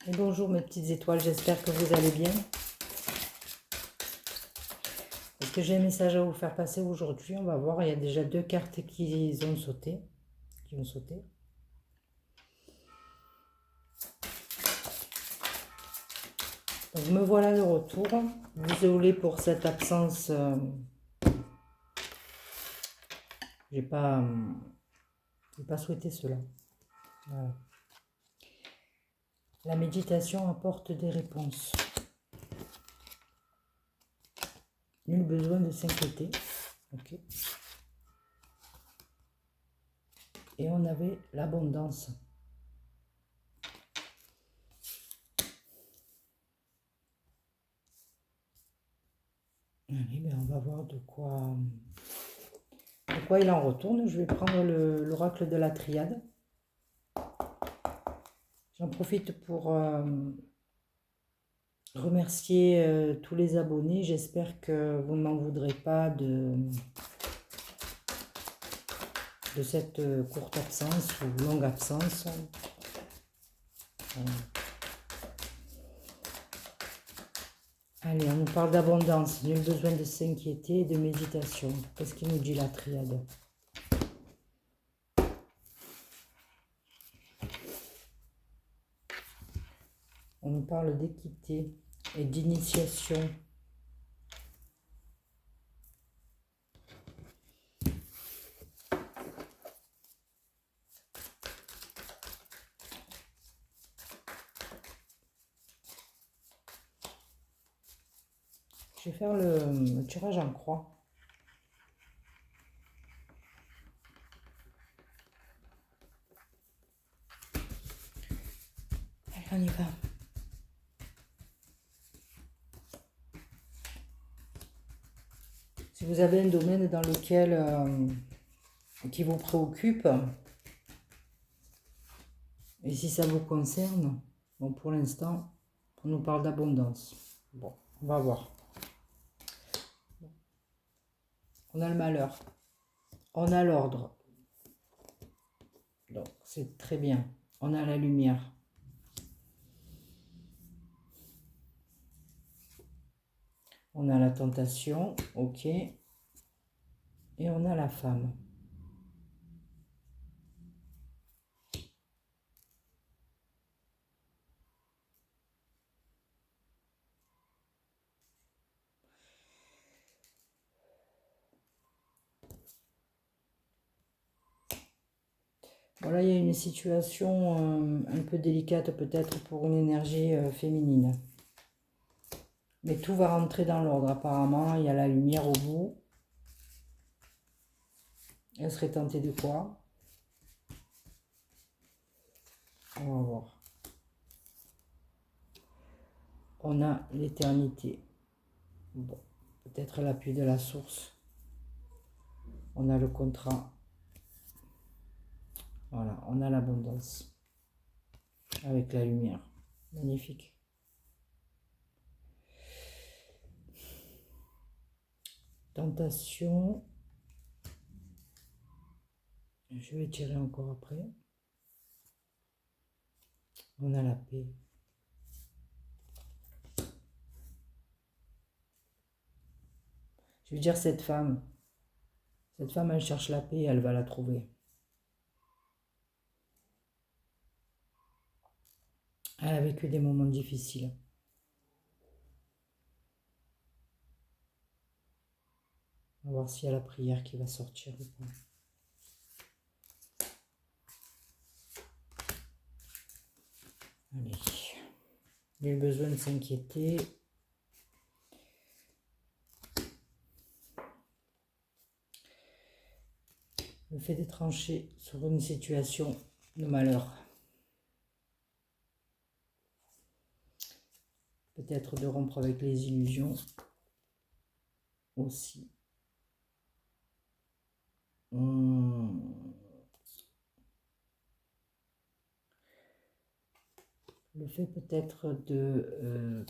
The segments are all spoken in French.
Et bonjour mes petites étoiles, j'espère que vous allez bien. Est-ce que j'ai un message à vous faire passer aujourd'hui? On va voir, il y a déjà deux cartes qui ont sauté. Donc me voilà de retour. Désolée pour cette absence. J'ai pas souhaité cela. Voilà. La méditation apporte des réponses. Nul besoin de s'inquiéter. Ok. Et on avait l'abondance. Allez, ben on va voir de quoi il en retourne. Je vais prendre l'oracle de la triade. J'en profite pour remercier tous les abonnés. J'espère que vous ne m'en voudrez pas de cette courte absence ou longue absence. Allez, on nous parle d'abondance. Nul besoin de s'inquiéter et de méditation. Qu'est-ce qu'il nous dit la triade? On nous parle d'équité et d'initiation. Je vais faire le tirage en croix. Allez, on y va. Si vous avez un domaine dans lequel qui vous préoccupe, et si ça vous concerne, bon, pour l'instant, on nous parle d'abondance. Bon, on va voir. On a le malheur. On a l'ordre. Donc, c'est très bien. On a la lumière. On a la tentation, ok. Et on a la femme. Voilà, il y a une situation un peu délicate peut-être pour une énergie féminine. Mais tout va rentrer dans l'ordre apparemment. Il y a la lumière au bout. Elle serait tentée de quoi? On va voir. On a l'éternité. Bon, peut-être l'appui de la source. On a le contrat. Voilà, on a l'abondance. Avec la lumière. Magnifique. Tentation. Je vais tirer encore après. On a la paix. Je veux dire, cette femme, elle cherche la paix, elle va la trouver. Elle a vécu des moments difficiles. On va voir s'il y a la prière qui va sortir ou pas. Allez. Nul besoin de s'inquiéter. Le fait de trancher sur une situation de malheur. Peut-être de rompre avec les illusions aussi. Le fait peut-être de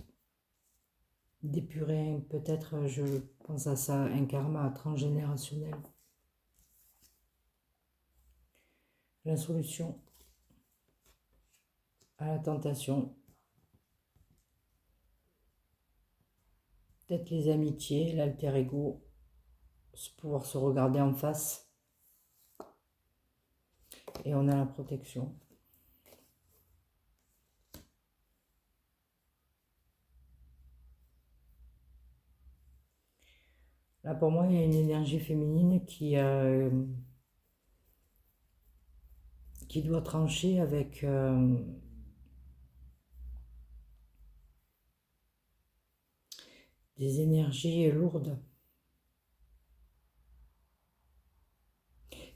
d'épurer, peut-être, je pense à ça, un karma transgénérationnel. La solution à la tentation, peut-être les amitiés, l'alter ego, pouvoir se regarder en face. Et on a la protection. Là, pour moi, il y a une énergie féminine qui doit trancher avec des énergies lourdes.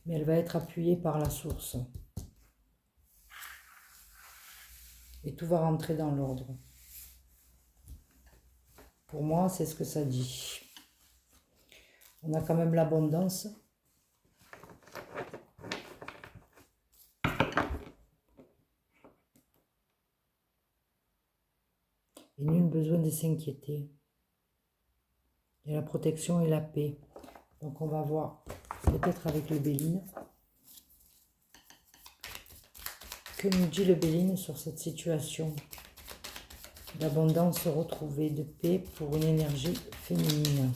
Mais elle va être appuyée par la source. Et tout va rentrer dans l'ordre. Pour moi, c'est ce que ça dit. On a quand même l'abondance. Et nul besoin de s'inquiéter. Il y a la protection et la paix. Donc on va voir peut-être avec le Béline. Que nous dit le Béline sur cette situation d'abondance retrouvée, de paix pour une énergie féminine?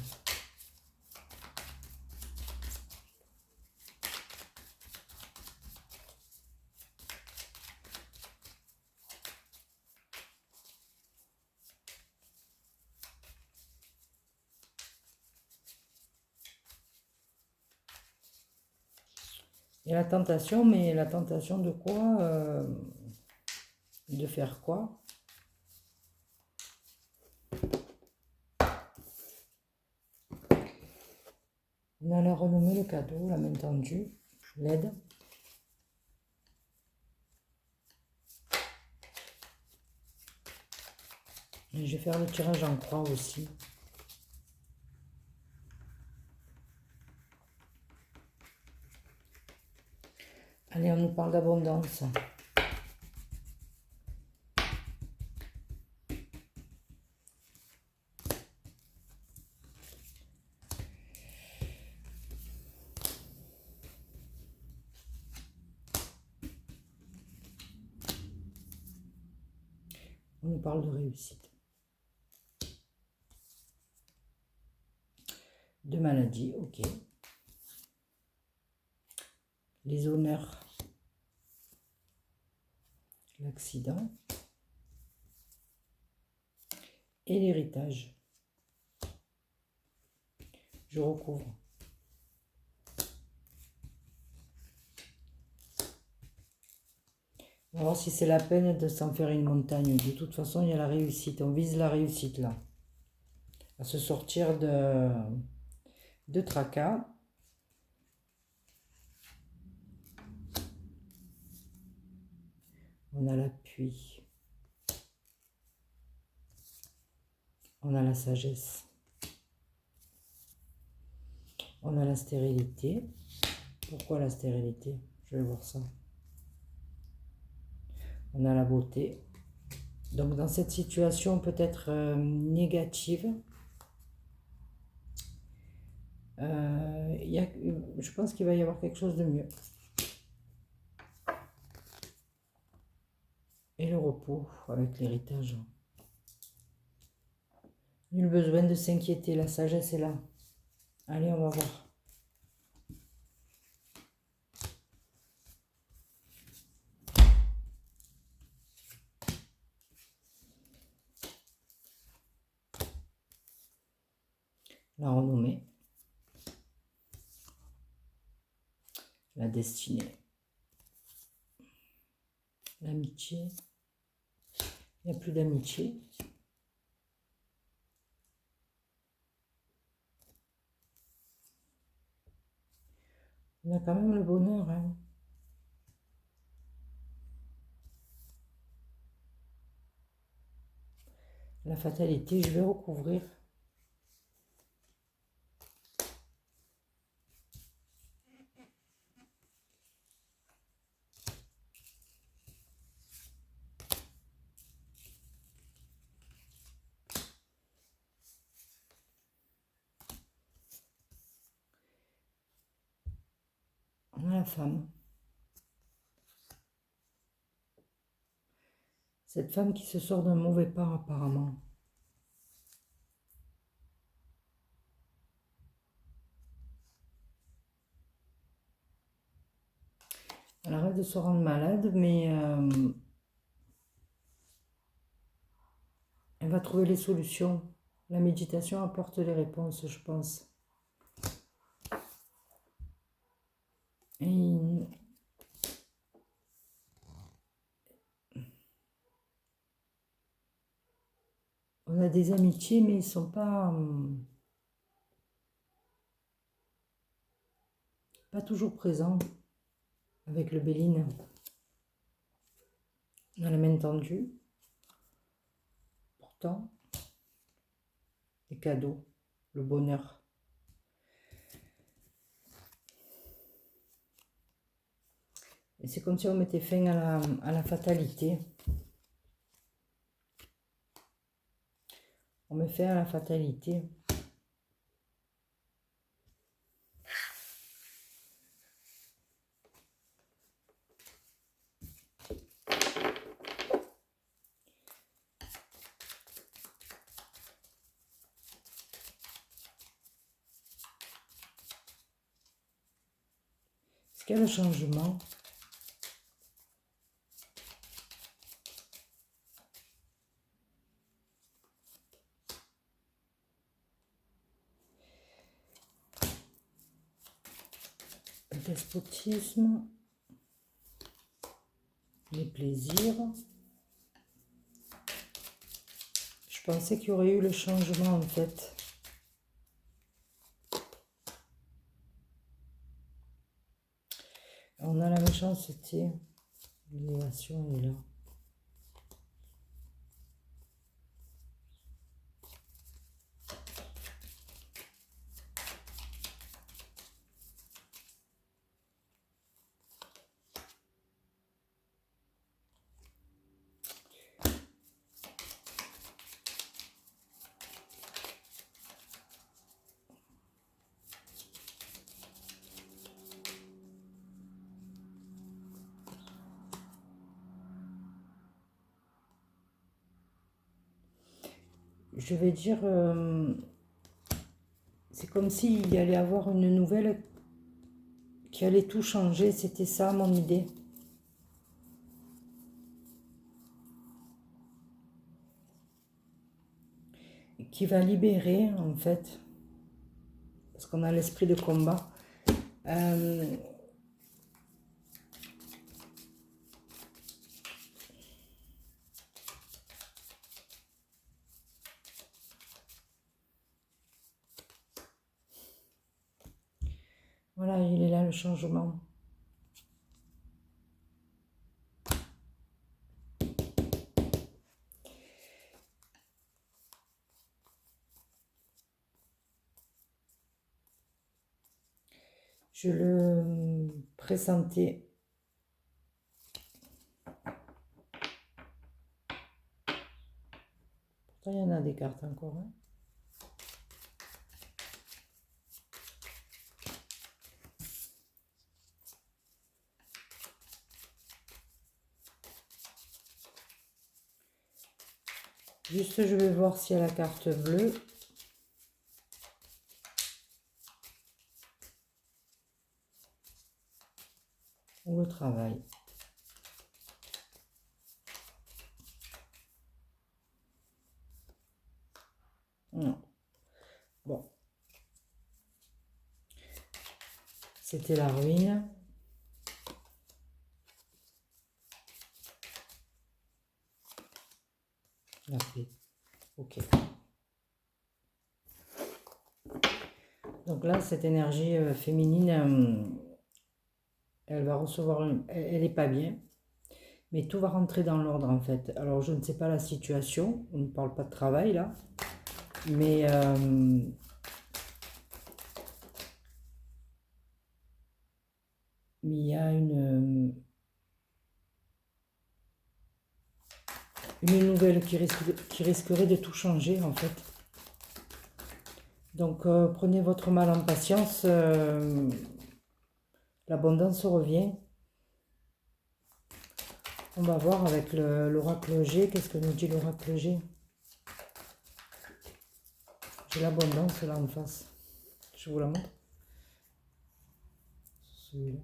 Et la tentation, mais la tentation de quoi? De faire quoi? On a la renommée, le cadeau, la main tendue, l'aide. Et je vais faire le tirage en croix aussi. Allez, on nous parle d'abondance. On nous parle de réussite. De maladie, ok. Les honneurs. L'accident. Et l'héritage. Je recouvre. On va voir si c'est la peine de s'en faire une montagne. De toute façon, il y a la réussite. On vise la réussite là. À se sortir de tracas. On a l'appui. On a la sagesse. On a la stérilité. Pourquoi la stérilité? Je vais voir ça. On a la beauté. Donc dans cette situation peut-être négative, je pense qu'il va y avoir quelque chose de mieux. Et le repos avec l'héritage. Nul besoin de s'inquiéter, la sagesse est là. Allez, on va voir. La renommée. La destinée. L'amitié. Il n'y a plus d'amitié. On a quand même le bonheur, hein. La fatalité, je vais recouvrir. On a la femme. Cette femme qui se sort d'un mauvais pas apparemment. Elle arrête de se rendre malade, mais elle va trouver les solutions. La méditation apporte les réponses, je pense. Et on a des amitiés, mais ils ne sont pas toujours présents avec le Béline. On a la main tendue. Pourtant, les cadeaux, le bonheur. Et c'est comme si on mettait fin à la fatalité. On met fin à la fatalité. Est-ce qu'il y a le changement? Le despotisme, les plaisirs. Je pensais qu'il y aurait eu le changement en fait. On a la méchanceté. L'élévation est là. Je vais dire, c'est comme s'il y allait avoir une nouvelle qui allait tout changer. C'était ça mon idée. Qui va libérer en fait, parce qu'on a l'esprit de combat. Voilà, il est là le changement. Je le pressentais. Pourtant, il y en a des cartes encore. Hein. Juste, je vais voir s'il y a la carte bleue. Ou le travail. Non. Bon. C'était la ruine. La paix. Ok. Donc là, cette énergie féminine, elle va recevoir elle n'est pas bien. Mais tout va rentrer dans l'ordre en fait. Alors je ne sais pas la situation. On ne parle pas de travail là. Mais il y a une nouvelle qui risquerait de tout changer en fait. Donc prenez votre mal en patience, l'abondance revient. On va voir avec l'oracle G, qu'est-ce que nous dit l'oracle G? J'ai l'abondance là en face, je vous la montre. Celui-là.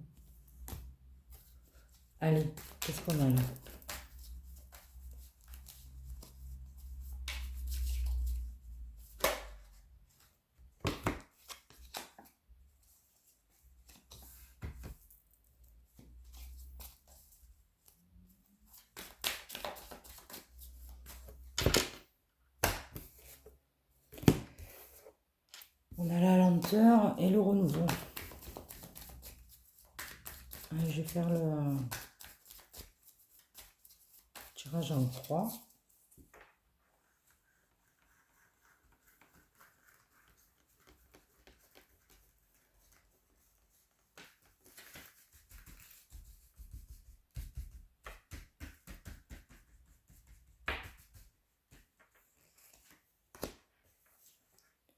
Allez, qu'est-ce qu'on a là? On a la lenteur et le renouveau. Allez, je vais faire le tirage en 3.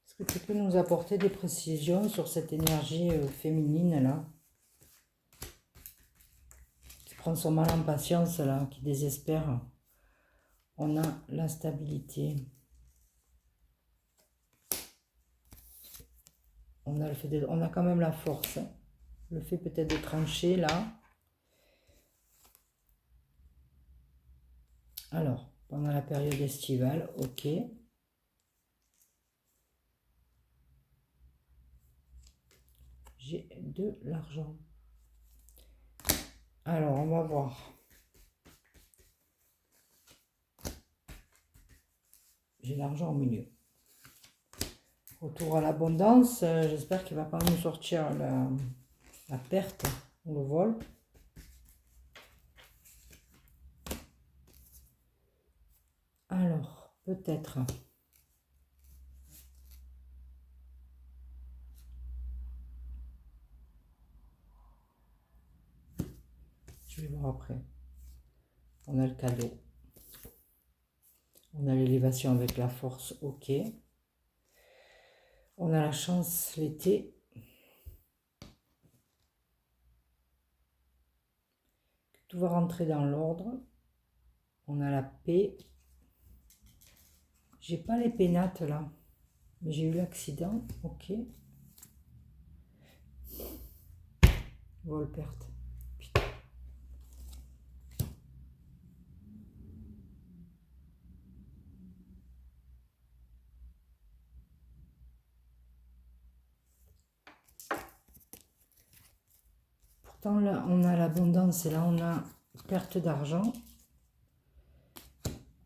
Est-ce que tu peux nous apporter des précisions sur cette énergie féminine là, qui prend son mal en patience là, qui désespère? On a la stabilité. On a, on a quand même la force. Hein. Le fait peut-être de trancher là. Alors, pendant la période estivale, ok. J'ai de l'argent. Alors, on va voir. J'ai l'argent au milieu. Retour à l'abondance. J'espère qu'il ne va pas nous sortir la perte ou le vol. Alors, peut-être. Je vais voir après. On a le cadeau. On a l'élévation avec la force, ok. On a la chance l'été. Tout va rentrer dans l'ordre. On a la paix. J'ai pas les pénates là. Mais j'ai eu l'accident, ok. Vol perte. Putain. Pourtant là on a l'abondance et là on a perte d'argent.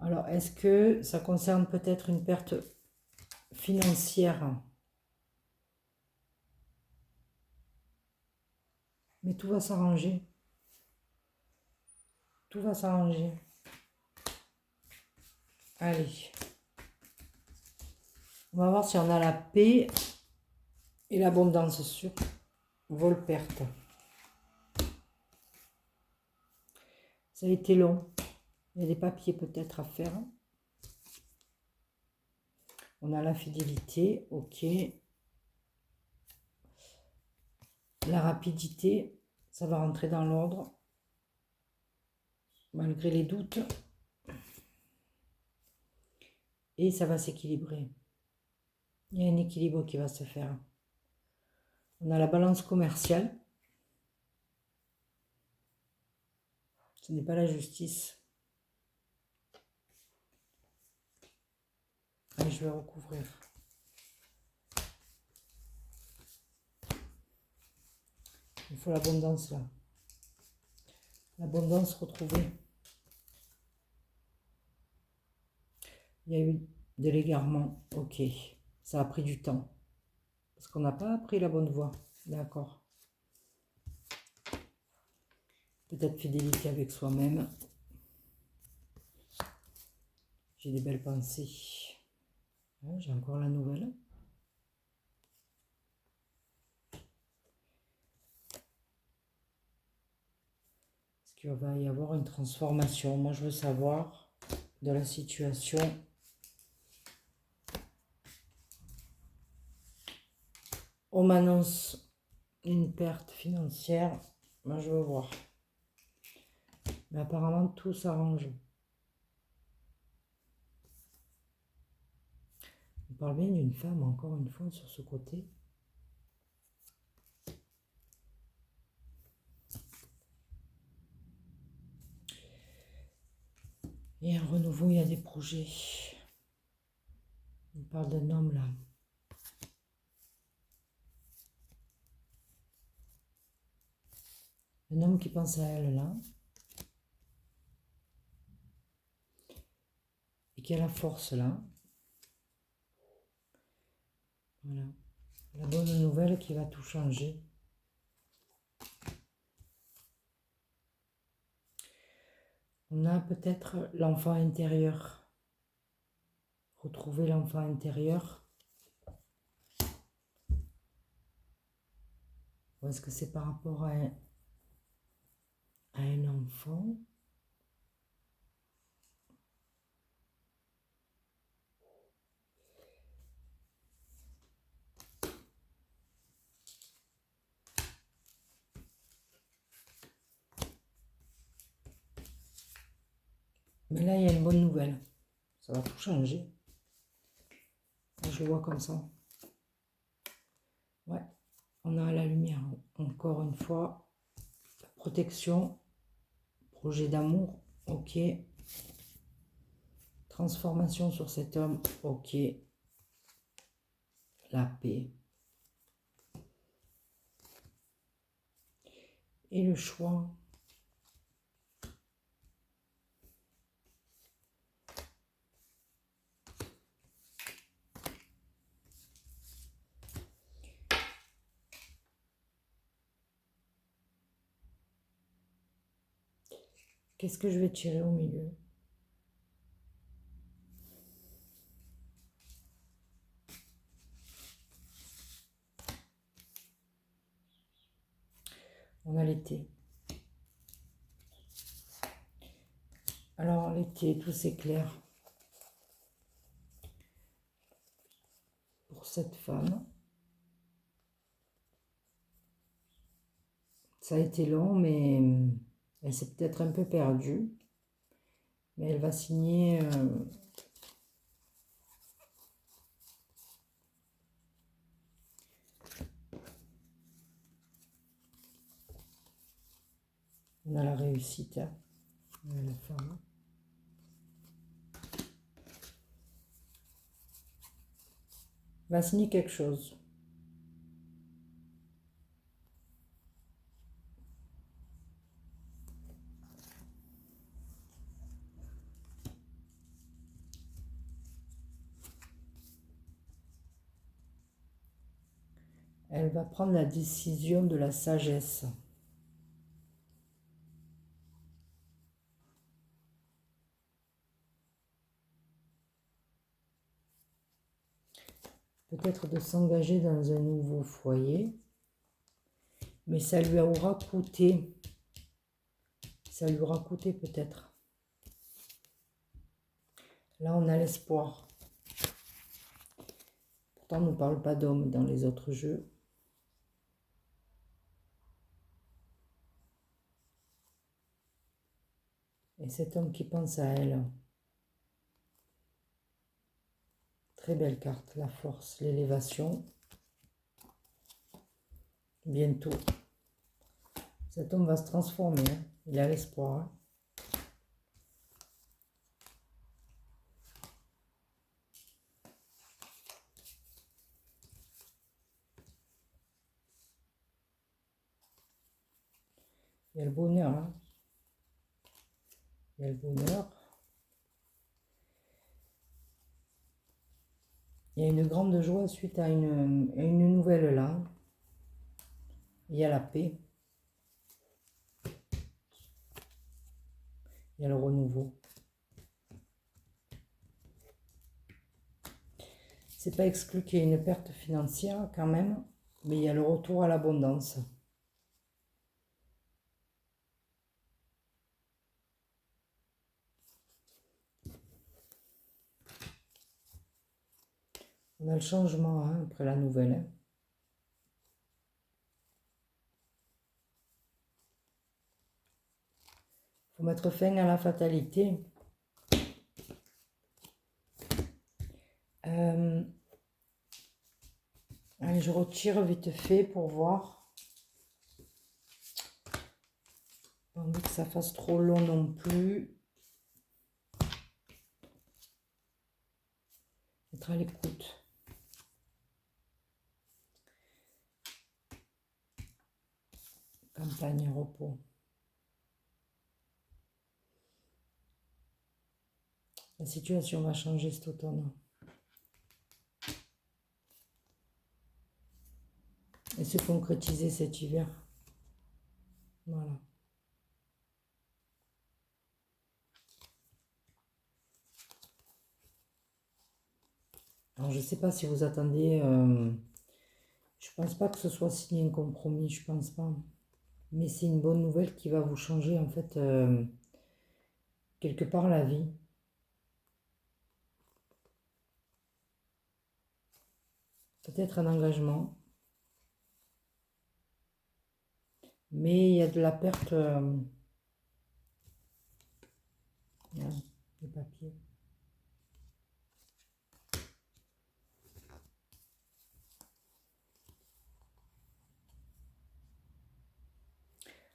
Alors est-ce que ça concerne peut-être une perte financière? Mais tout va s'arranger. Tout va s'arranger. Allez. On va voir si on a la paix et l'abondance sur vol perte. Ça a été long. Il y a des papiers peut-être à faire. On a la fidélité, ok. La rapidité, ça va rentrer dans l'ordre. Malgré les doutes. Et ça va s'équilibrer. Il y a un équilibre qui va se faire. On a la balance commerciale. Ce n'est pas la justice. Allez, je vais recouvrir. Il faut l'abondance là. L'abondance retrouvée. Il y a eu de l'égarement. Ok. Ça a pris du temps. Parce qu'on n'a pas appris la bonne voie. D'accord. Peut-être fidélité avec soi-même. J'ai des belles pensées. Ouais, j'ai encore la nouvelle. Est-ce qu'il va y avoir une transformation? Moi, je veux savoir de la situation. On m'annonce une perte financière. Moi, je veux voir. Mais apparemment, tout s'arrange. On parle bien d'une femme, encore une fois, sur ce côté. Et un renouveau, il y a des projets. On parle d'un homme là. Un homme qui pense à elle là. Et qui a la force là. Voilà. La bonne nouvelle qui va tout changer. On a peut-être l'enfant intérieur. Retrouver l'enfant intérieur. Ou est-ce que c'est par rapport à un enfant? Mais là, il y a une bonne nouvelle. Ça va tout changer. Je le vois comme ça. Ouais, on a la lumière. Encore une fois. Protection. Projet d'amour. Ok. Transformation sur cet homme. Ok. La paix. Et le choix. Qu'est-ce que je vais tirer au milieu? On a l'été. Alors l'été, tout s'éclaire. Pour cette femme. Ça a été long, mais elle s'est peut-être un peu perdue. Mais elle va signer... on a la réussite. Hein. On a la femme. Elle va signer quelque chose. Elle va prendre la décision de la sagesse. Peut-être de s'engager dans un nouveau foyer. Mais ça lui aura coûté. Ça lui aura coûté peut-être. Là, on a l'espoir. Pourtant, on ne parle pas d'homme dans les autres jeux. Et cet homme qui pense à elle. Très belle carte, la force, l'élévation. Bientôt. Cet homme va se transformer. Hein. Il a l'espoir. Hein. Il y a le bonheur. Hein. Il y a le bonheur. Il y a une grande joie suite à une nouvelle là. Il y a la paix. Il y a le renouveau. C'est pas exclu qu'il y ait une perte financière quand même, mais il y a le retour à l'abondance. On a le changement hein, après la nouvelle. Hein. Faut mettre fin à la fatalité. Allez, je retire vite fait pour voir. Pas envie que ça fasse trop long non plus. Être à l'écoute. Campagne, repos. La situation va changer cet automne. Et se concrétiser cet hiver. Voilà. Alors, je ne sais pas si vous attendez... je pense pas que ce soit signé un compromis, je pense pas. Mais c'est une bonne nouvelle qui va vous changer, en fait, quelque part la vie. Peut-être un engagement. Mais il y a de la perte... les papiers.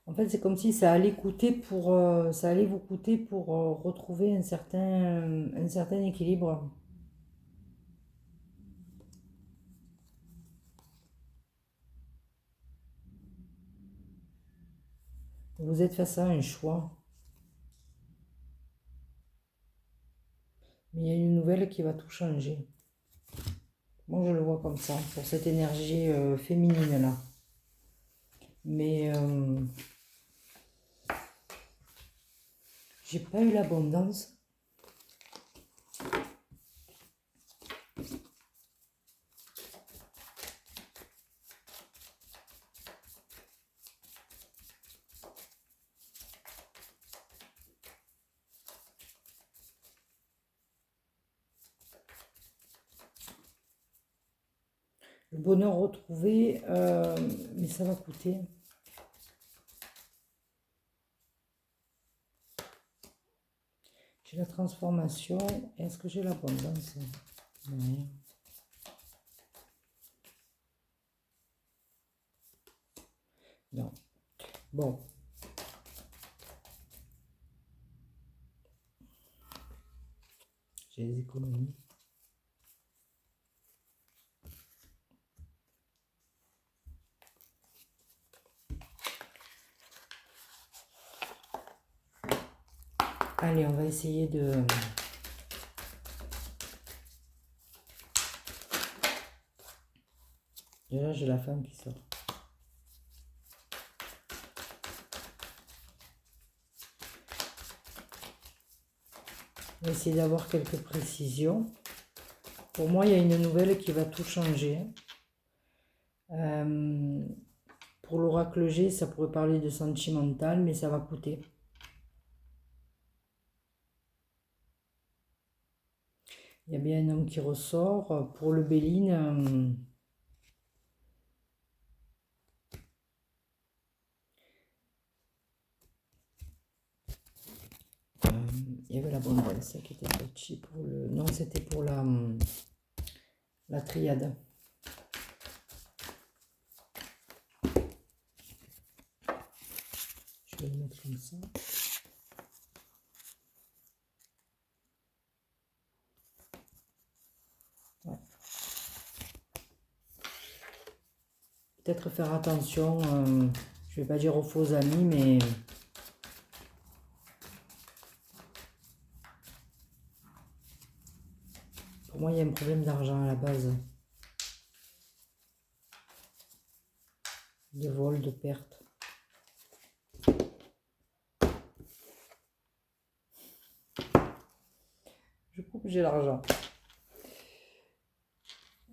En fait, c'est comme si ça allait coûter pour, ça allait vous coûter pour retrouver un certain équilibre. Vous êtes face à un choix. Mais il y a une nouvelle qui va tout changer. Moi, je le vois comme ça, pour cette énergie féminine-là. Mais j'ai pas eu l'abondance. Le bonheur retrouvé, mais ça va coûter. J'ai la transformation. Est-ce que j'ai l'abondance? Non. Non. Bon. J'ai les économies. Allez, on va essayer de... Déjà, j'ai la femme qui sort. On va essayer d'avoir quelques précisions. Pour moi, il y a une nouvelle qui va tout changer. Pour l'oracle G, ça pourrait parler de sentimental, mais ça va coûter. Il y a bien un homme qui ressort. Pour le Béline, il y avait l'abondance qui était touchée pour le... Non, c'était pour la triade. Je vais le mettre comme ça. Ouais. Peut-être faire attention, je vais pas dire aux faux amis, mais... Pour moi, il y a un problème d'argent à la base. De vol, de perte. Je coupe, j'ai l'argent.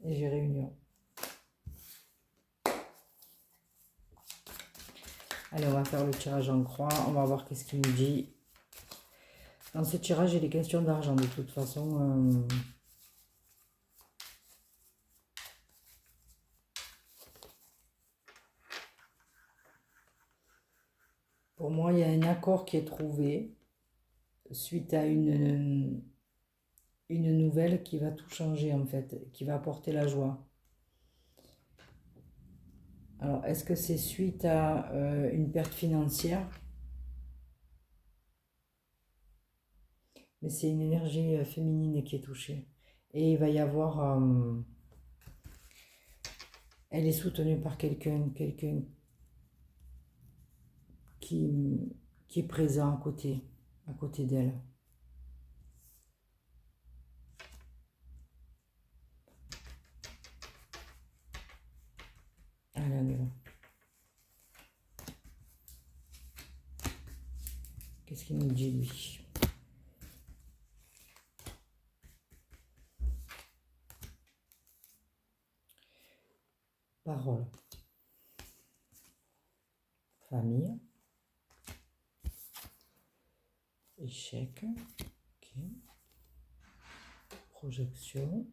Et j'ai réunion. Allez, on va faire le tirage en croix. On va voir qu'est-ce qu'il nous dit. Dans ce tirage, il est question d'argent de toute façon. Pour moi, il y a un accord qui est trouvé suite à une nouvelle qui va tout changer en fait, qui va apporter la joie. Alors, est-ce que c'est suite à une perte financière? Mais c'est une énergie féminine qui est touchée. Et il va y avoir... elle est soutenue par quelqu'un qui est présent à côté d'elle. Allez, on y va. Qu'est-ce qu'il nous dit, lui? Parole. Famille. Échec. Ok. Projection.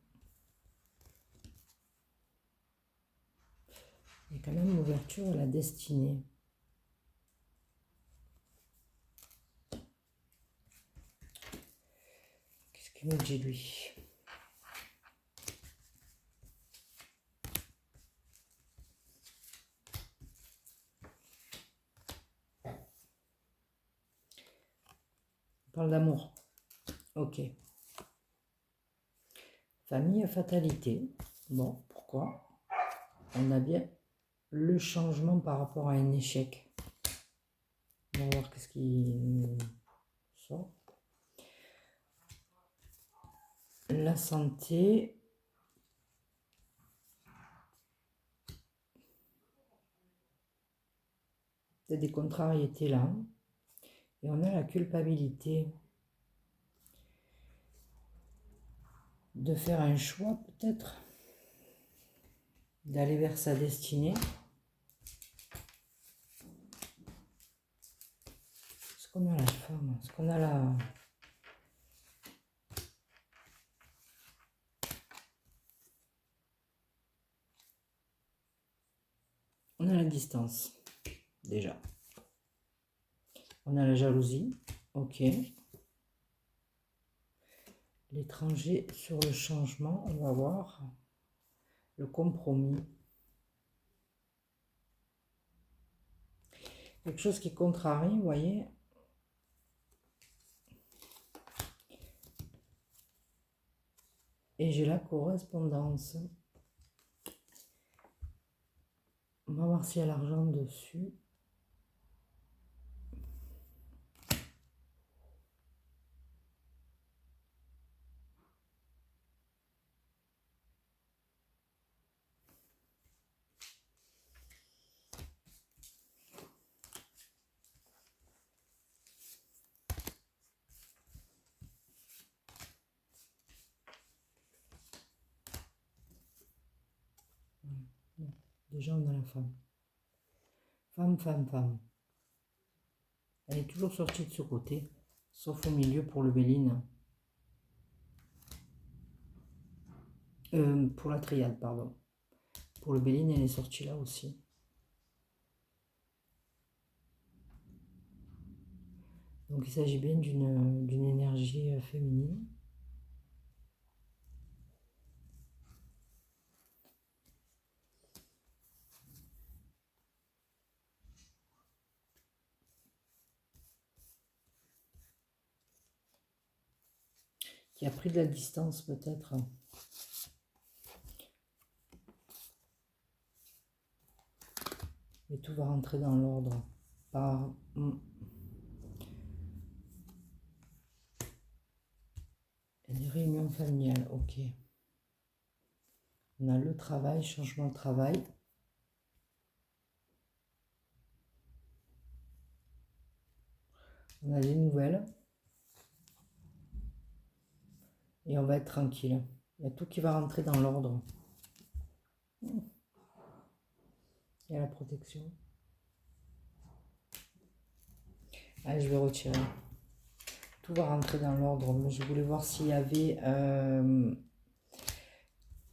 Il y a quand même une ouverture à la destinée. Qu'est-ce qu'il nous dit, lui? On parle d'amour. Ok. Famille, fatalité. Bon, pourquoi? On a bien le changement par rapport à un échec. On va voir qu'est-ce qui nous sort. La santé. Il y a des contrariétés là. Et on a la culpabilité de faire un choix peut-être, d'aller vers sa destinée. Est-ce qu'on a la femme? Est-ce qu'on a la... On a la distance, déjà. On a la jalousie, ok. L'étranger sur le changement, on va voir. Le compromis. Quelque chose qui contrarie, vous voyez. Et j'ai la correspondance. On va voir s'il y a l'argent dessus. Déjà, on a la femme. Femme. Elle est toujours sortie de ce côté, sauf au milieu pour le Béline. Pour la triade, pardon. Pour le Béline, elle est sortie là aussi. Donc, il s'agit bien d'une énergie féminine. Qui a pris de la distance peut-être. Mais tout va rentrer dans l'ordre. Par... Les réunions familiales, ok. On a le travail, changement de travail. On a des nouvelles. Et on va être tranquille. Il y a tout qui va rentrer dans l'ordre. Il y a la protection. Allez, je vais retirer. Tout va rentrer dans l'ordre. Mais je voulais voir s'il y avait...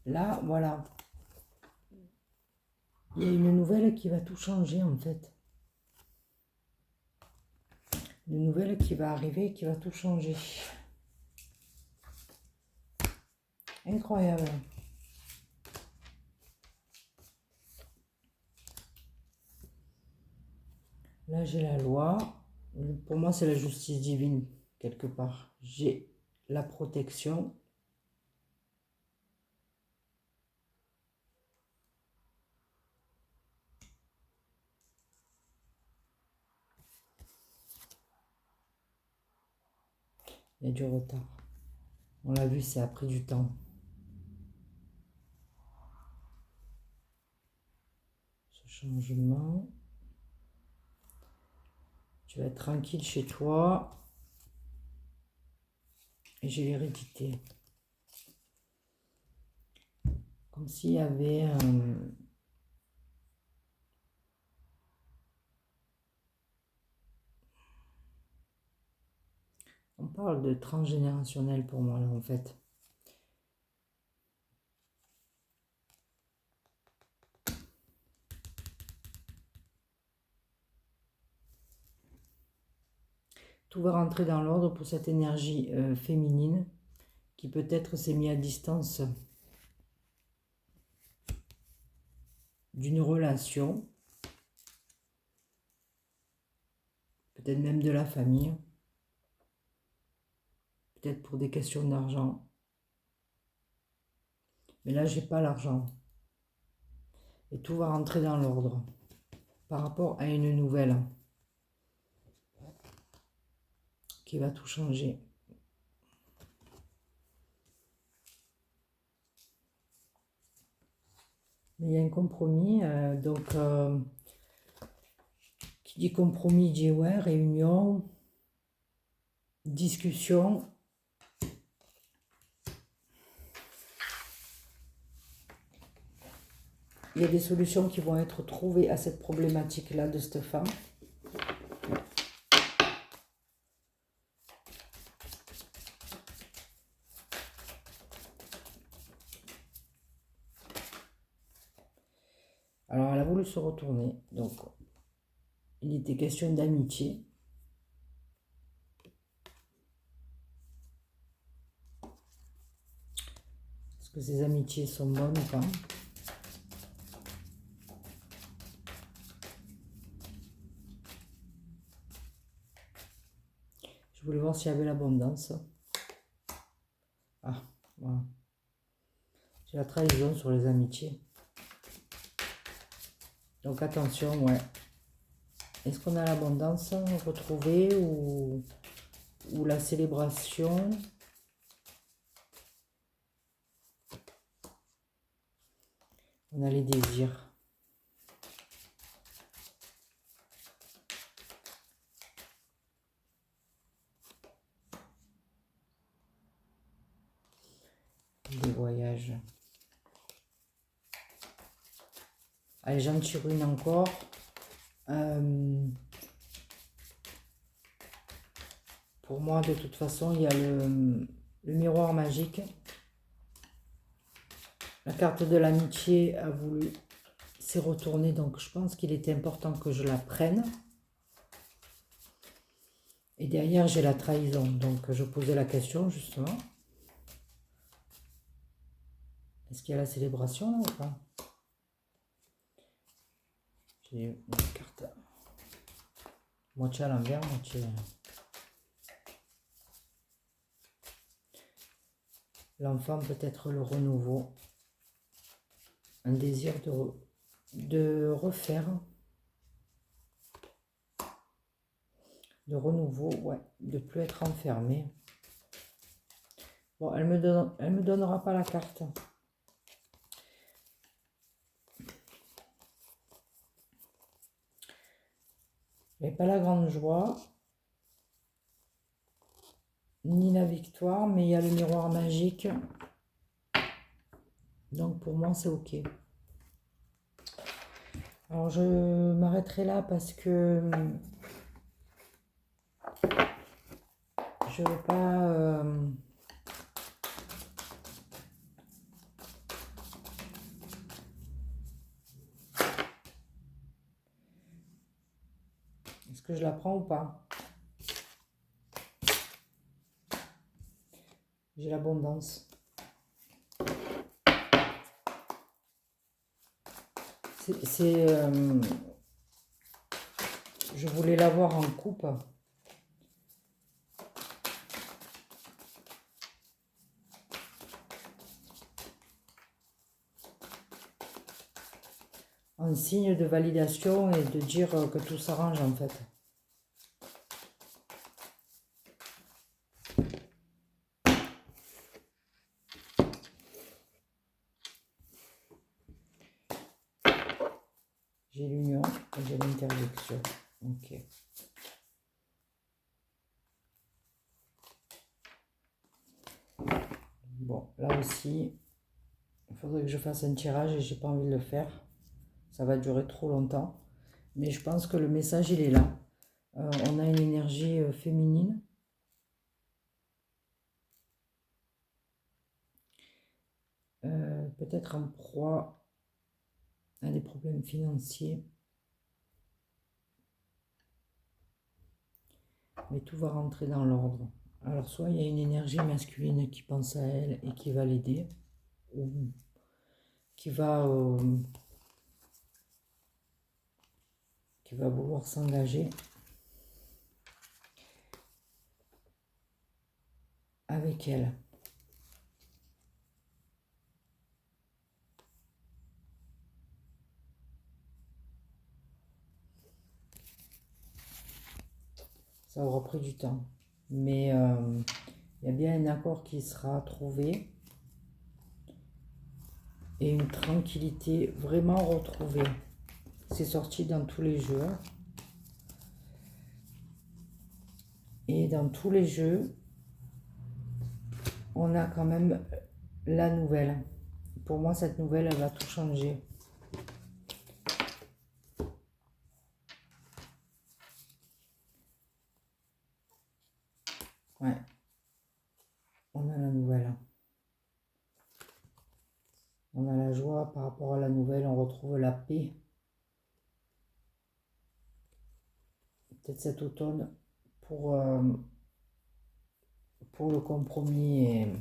Là, voilà. Il y a une nouvelle qui va tout changer, en fait. Une nouvelle qui va arriver, qui va tout changer. Incroyable. Là, j'ai la loi. Pour moi, c'est la justice divine, quelque part. J'ai la protection. Il y a du retard. On l'a vu, ça a pris du temps. Ce changement. Tu vas être tranquille chez toi. Et j'ai l'hérédité. Comme s'il y avait un... On parle de transgénérationnel pour moi, là, en fait. Tout va rentrer dans l'ordre pour cette énergie féminine qui peut-être s'est mis à distance d'une relation, peut-être même de la famille, peut-être pour des questions d'argent. Mais là, j'ai pas l'argent. Et tout va rentrer dans l'ordre par rapport à une nouvelle qui va tout changer. Mais il y a un compromis, qui dit compromis dit ouais, réunion, discussion. Il y a des solutions qui vont être trouvées à cette problématique-là de cette femme. Alors, elle a voulu se retourner. Donc, il était question d'amitié. Est-ce que ces amitiés sont bonnes ou pas? Je voulais voir s'il y avait l'abondance. Ah, voilà. J'ai la trahison sur les amitiés. Donc attention, ouais. Est-ce qu'on a l'abondance retrouvée ou la célébration? On a les désirs. Des voyages. Allez, j'en tire une encore. Pour moi, de toute façon, il y a le miroir magique. La carte de l'amitié a voulu s'est retournée, donc je pense qu'il était important que je la prenne. Et derrière, j'ai la trahison. Donc, je posais la question, justement. Est-ce qu'il y a la célébration, là, ou pas? J'ai une carte. Moitié à l'envers, moitié... L'enfant peut être le renouveau. Un désir de refaire. De renouveau, ouais. De plus être enfermé. Bon, elle me donnera pas la carte. Mais pas la grande joie. Ni la victoire, mais il y a le miroir magique. Donc pour moi, c'est ok. Alors je m'arrêterai là parce que je ne veux pas... Est-ce que je la prends ou pas? J'ai l'abondance. Je voulais l'avoir en coupe. En signe de validation et de dire que tout s'arrange en fait. J'ai l'union et j'ai l'interdiction. Ok. Bon, là aussi, il faudrait que je fasse un tirage et j'ai pas envie de le faire. Ça va durer trop longtemps. Mais je pense que le message, il est là. On a une énergie féminine. Peut-être en proie à des problèmes financiers. Mais tout va rentrer dans l'ordre. Alors, soit il y a une énergie masculine qui pense à elle et qui va l'aider, ou qui va vouloir s'engager avec elle. Ça aura pris du temps, mais il y a bien un accord qui sera trouvé et une tranquillité vraiment retrouvée. C'est sorti dans tous les jeux. Et dans tous les jeux, on a quand même la nouvelle. Pour moi, cette nouvelle, elle va tout changer. Ouais. On a la nouvelle. On a la joie par rapport à la nouvelle. On retrouve la paix. Peut-être cet automne pour le compromis et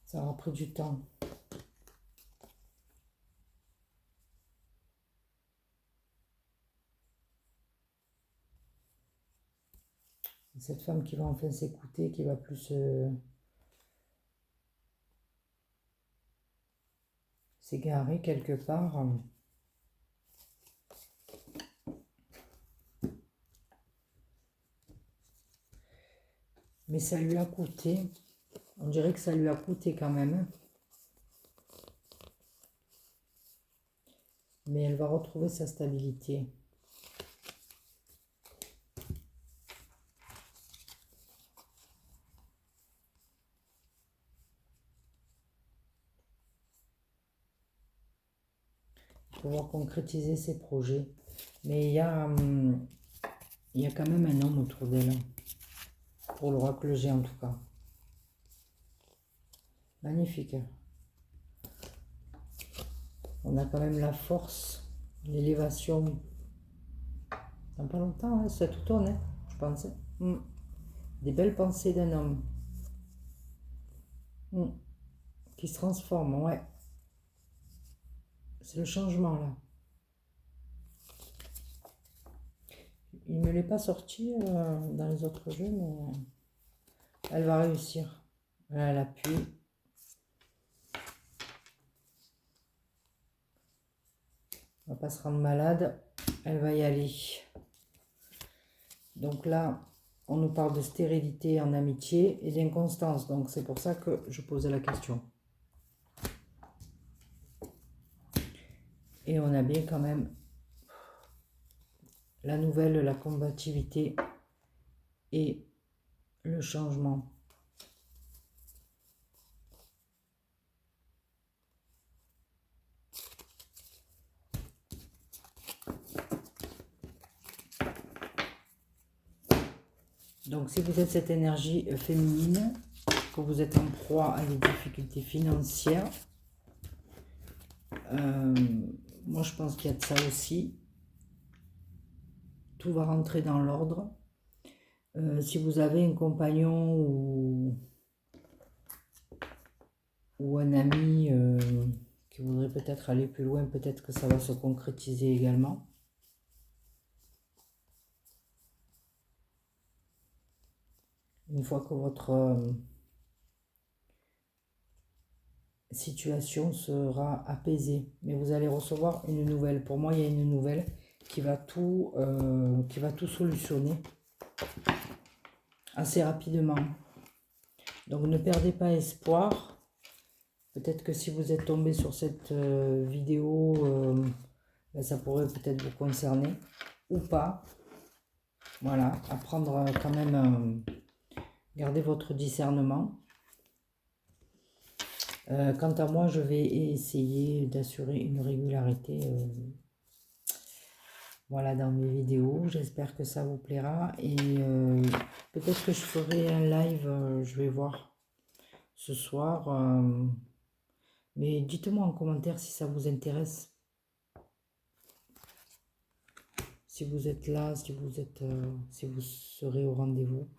ça aura pris du temps. Cette femme qui va enfin s'écouter, qui va plus s'égarer quelque part. Mais ça lui a coûté. On dirait que ça lui a coûté quand même. Mais elle va retrouver sa stabilité. Pouvoir concrétiser ses projets. Mais il y a quand même un homme autour d'elle. Pour l'oracle G en tout cas. Magnifique. On a quand même la force, l'élévation. Dans pas longtemps, hein, cet automne, hein, je pense. Des belles pensées d'un homme. Qui se transforme, ouais. C'est le changement là. Il ne me l'est pas sorti dans les autres jeux, mais elle va réussir. Voilà l'appui. On va pas se rendre malade. Elle va y aller. Donc là, on nous parle de stérilité en amitié et d'inconstance. Donc c'est pour ça que je posais la question. Et on a bien quand même la nouvelle, la combativité et le changement. Donc si vous êtes cette énergie féminine, que vous êtes en proie à des difficultés financières, moi je pense qu'il y a de ça aussi. Tout va rentrer dans l'ordre. Si vous avez un compagnon ou un ami qui voudrait peut-être aller plus loin, peut-être que ça va se concrétiser également. Une fois que votre situation sera apaisée. Mais vous allez recevoir une nouvelle. Pour moi, il y a une nouvelle qui va tout solutionner assez rapidement. Donc ne perdez pas espoir. Peut-être que si vous êtes tombé sur cette vidéo, ben, ça pourrait peut-être vous concerner ou pas. Voilà, apprendre quand même, garder votre discernement. Quant à moi, je vais essayer d'assurer une régularité voilà, dans mes vidéos. J'espère que ça vous plaira. Et peut-être que je ferai un live, je vais voir ce soir. Mais dites-moi en commentaire si ça vous intéresse. Si vous êtes là, si vous serez au rendez-vous.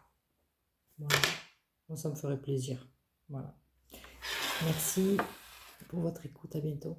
Voilà. Moi, ça me ferait plaisir. Voilà. Merci pour votre écoute. À bientôt.